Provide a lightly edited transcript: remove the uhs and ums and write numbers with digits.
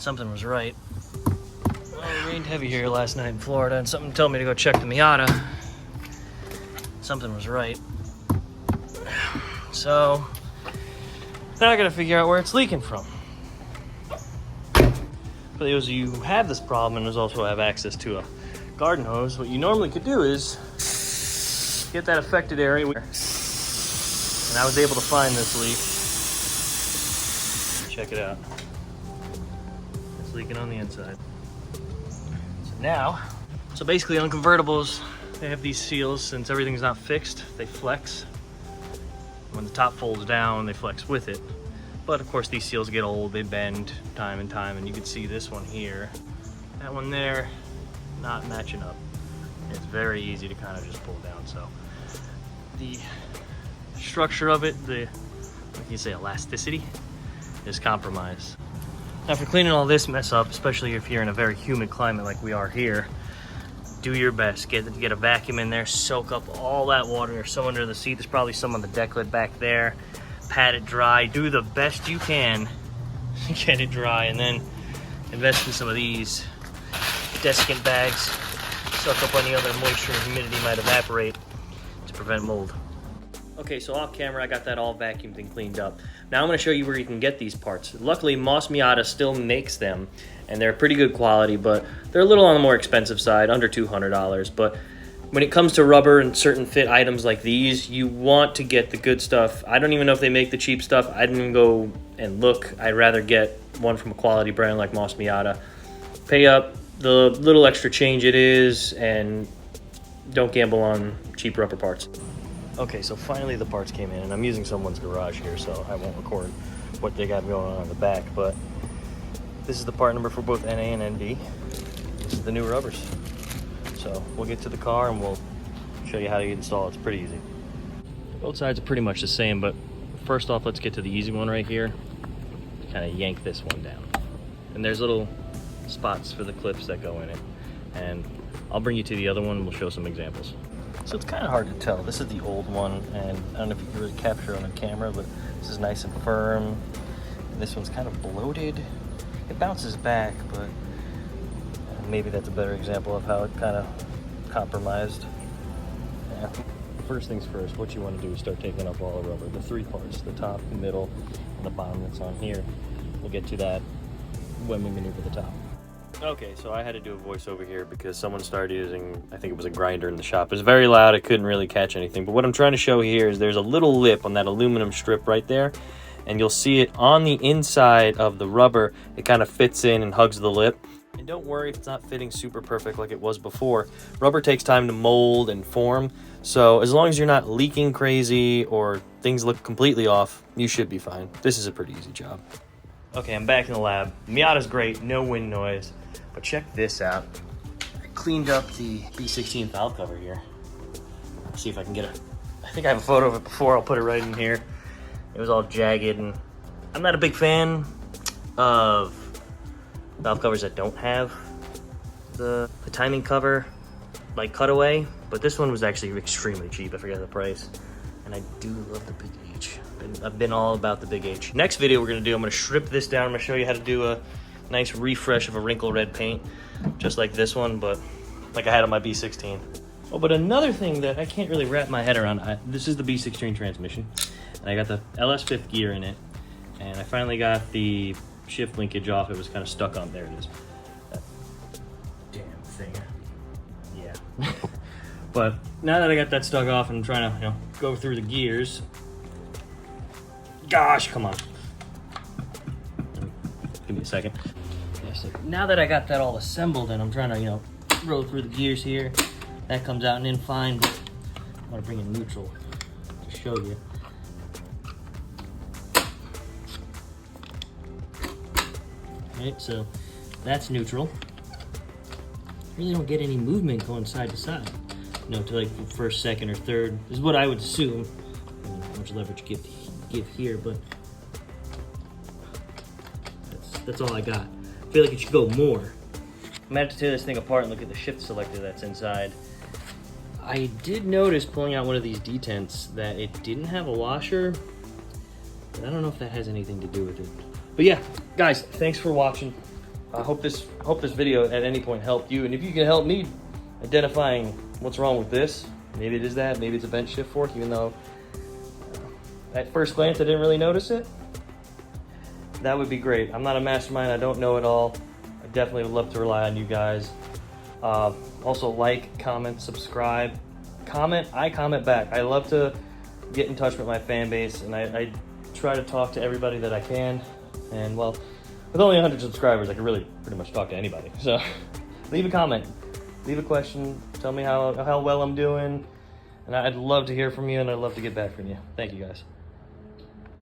something was right. Well, it rained heavy here last night in Florida, and something told me to go check the Miata. Something was right. So now I gotta figure out where it's leaking from. For those of you who have this problem and also have access to a garden hose, what you normally could do is get that affected area. And I was able to find this leak. Check it out. It's leaking on the inside. So basically on convertibles, they have these seals. Since everything's not fixed, they flex. When the top folds down, they flex with it. But of course these seals get old, they bend time and time, and you can see this one here, that one there, not matching up. It's very easy to kind of just pull down. So the structure of it, the, like you say, elasticity, is compromised. Now for cleaning all this mess up, especially if you're in a very humid climate like we are here, do your best. Get a vacuum in there, soak up all that water. There's some under the seat, there's probably some on the deck lid back there. Pat it dry, do the best you can to get it dry, and then invest in some of these desiccant bags. Suck up any other moisture and humidity might evaporate to prevent mold. Okay, so off camera I got that all vacuumed and cleaned up. Now I'm going to show you where you can get these parts. Luckily Mazda Miata still makes them, and they're pretty good quality, but they're a little on the more expensive side, under $200. But when it comes to rubber and certain fit items like these, you want to get the good stuff. I don't even know if they make the cheap stuff. I didn't even go and look. I'd rather get one from a quality brand like Mazda Miata. Pay up the little extra change it is, and don't gamble on cheap rubber parts. Okay, so finally the parts came in, and I'm using someone's garage here, so I won't record what they got going on the back, but this is the part number for both NA and NB. This is the new rubbers. So we'll get to the car and we'll show you how to install it. It's pretty easy. Both sides are pretty much the same, but first off, let's get to the easy one right here. Kind of yank this one down. And there's little spots for the clips that go in it. And I'll bring you to the other one and we'll show some examples. So it's kind of hard to tell. This is the old one, and I don't know if you can really capture it on the camera, but this is nice and firm. This one's kind of bloated. It bounces back, but maybe that's a better example of how it kind of compromised. Yeah. First things first, what you want to do is start taking up all the rubber, the three parts, the top, the middle, and the bottom that's on here. We'll get to that when we maneuver the top. Okay, so I had to do a voiceover here because someone started using, I think it was a grinder in the shop. It was very loud, I couldn't really catch anything. But what I'm trying to show here is there's a little lip on that aluminum strip right there, and you'll see it on the inside of the rubber. It kind of fits in and hugs the lip. And don't worry if it's not fitting super perfect like it was before. Rubber takes time to mold and form, so as long as you're not leaking crazy or things look completely off, you should be fine. This is a pretty easy job. Okay, I'm back in the lab. Miata's great, no wind noise, but check this out. I cleaned up the B16 valve cover here. Let's see if I can get it. I think I have a photo of it before, I'll put it right in here. It was all jagged, and I'm not a big fan of valve covers that don't have the timing cover like cutaway, but this one was actually extremely cheap. I forget the price, and I do love the big H. I've been all about the big H. Next video we're gonna do, I'm gonna strip this down. I'm gonna show you how to do a nice refresh of a wrinkle red paint, just like this one, but like I had on my B16. Oh, but another thing that I can't really wrap my head around, this is the B16 transmission, and I got the LS 5th gear in it, and I finally got the shift linkage off. It was kind of stuck on. There it is. That damn thing. Yeah. But now that I got that stuck off and I'm trying to, go through the gears. Gosh, come on. Give me a second. Yeah, so now that I got that all assembled and I'm trying to, roll through the gears here, that comes out and in fine, but I want to bring in neutral to show you. Right, so that's neutral. Really don't get any movement going side to side, to like the first, second, or third. This is what I would assume. I don't know how much leverage give here, but that's all I got. I feel like it should go more. I'm gonna have to tear this thing apart and look at the shift selector that's inside. I did notice pulling out one of these detents that it didn't have a washer, but I don't know if that has anything to do with it. But yeah, guys, thanks for watching. I hope this video at any point helped you, and if you can help me identifying what's wrong with this, maybe it is that, maybe it's a bent shift fork, even though at first glance I didn't really notice it, that would be great. I'm not a mastermind, I don't know it all. I definitely would love to rely on you guys. Also like, comment, subscribe, comment. I comment back. I love to get in touch with my fan base, and I try to talk to everybody that I can. And well, with only 100 subscribers, I can really pretty much talk to anybody. So leave a comment, leave a question, tell me how well I'm doing, and I'd love to hear from you, and I'd love to get back from you. Thank you guys.